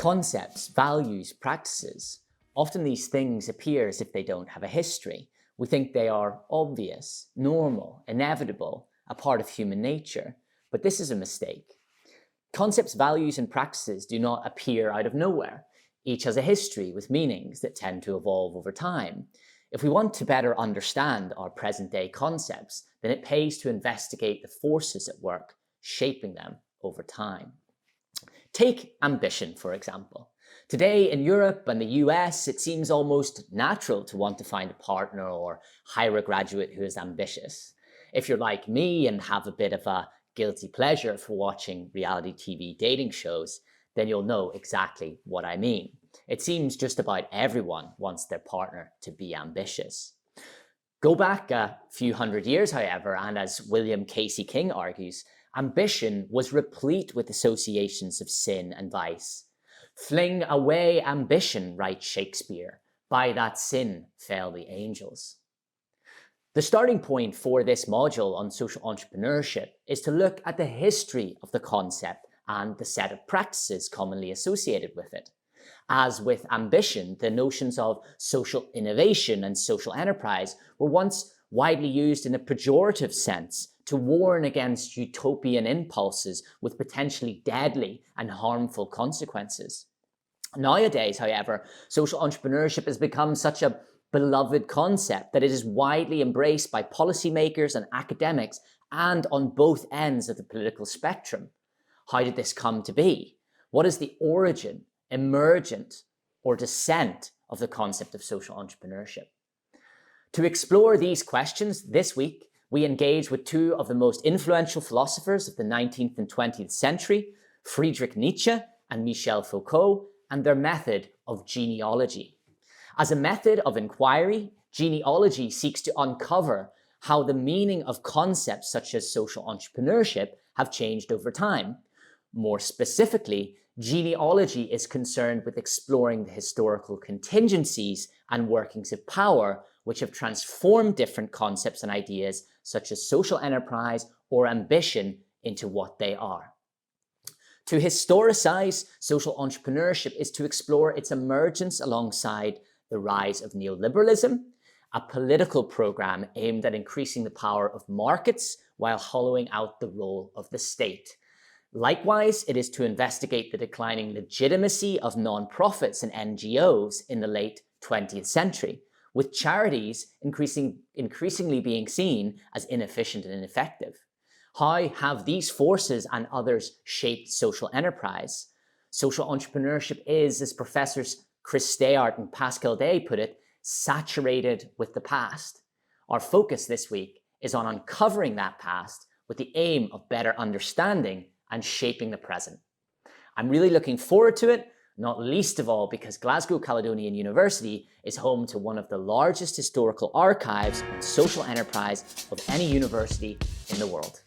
Concepts, values, practices. Often these things appear as if they don't have a history. We think they are obvious, normal, inevitable, a part of human nature. But this is a mistake. Concepts, values, and practices do not appear out of nowhere. Each has a history with meanings that tend to evolve over time. If we want to better understand our present-day concepts, then it pays to investigate the forces at work, shaping them over time. Take ambition, for example. Today in Europe and the US, it seems almost natural to want to find a partner or hire a graduate who is ambitious. If you're like me and have a bit of a guilty pleasure for watching reality TV dating shows, then you'll know exactly what I mean. It seems just about everyone wants their partner to be ambitious. Go back a few hundred years, however, and as William Casey King argues, ambition was replete with associations of sin and vice. Fling away ambition, writes Shakespeare, by that sin fell the angels. The starting point for this module on social entrepreneurship is to look at the history of the concept and the set of practices commonly associated with it. As with ambition, the notions of social innovation and social enterprise were once widely used in a pejorative sense to warn against utopian impulses with potentially deadly and harmful consequences. Nowadays, however, social entrepreneurship has become such a beloved concept that it is widely embraced by policymakers and academics and on both ends of the political spectrum. How did this come to be? What is the origin, emergent, or descent of the concept of social entrepreneurship? To explore these questions this week, we engage with two of the most influential philosophers of the 19th and 20th century, Friedrich Nietzsche and Michel Foucault, and their method of genealogy. As a method of inquiry, genealogy seeks to uncover how the meaning of concepts such as social entrepreneurship have changed over time. More specifically, genealogy is concerned with exploring the historical contingencies and workings of power which have transformed different concepts and ideas such as social enterprise or ambition into what they are. To historicize social entrepreneurship is to explore its emergence alongside the rise of neoliberalism, a political program aimed at increasing the power of markets while hollowing out the role of the state. Likewise, it is to investigate the declining legitimacy of non-profits and NGOs in the late 20th century, with charities increasingly being seen as inefficient and ineffective. How have these forces and others shaped social enterprise? Social entrepreneurship is, as Professors Chris Stayart and Pascal Day put it, saturated with the past. Our focus this week is on uncovering that past with the aim of better understanding and shaping the present. I'm really looking forward to it, not least of all because Glasgow Caledonian University is home to one of the largest historical archives on social enterprise of any university in the world.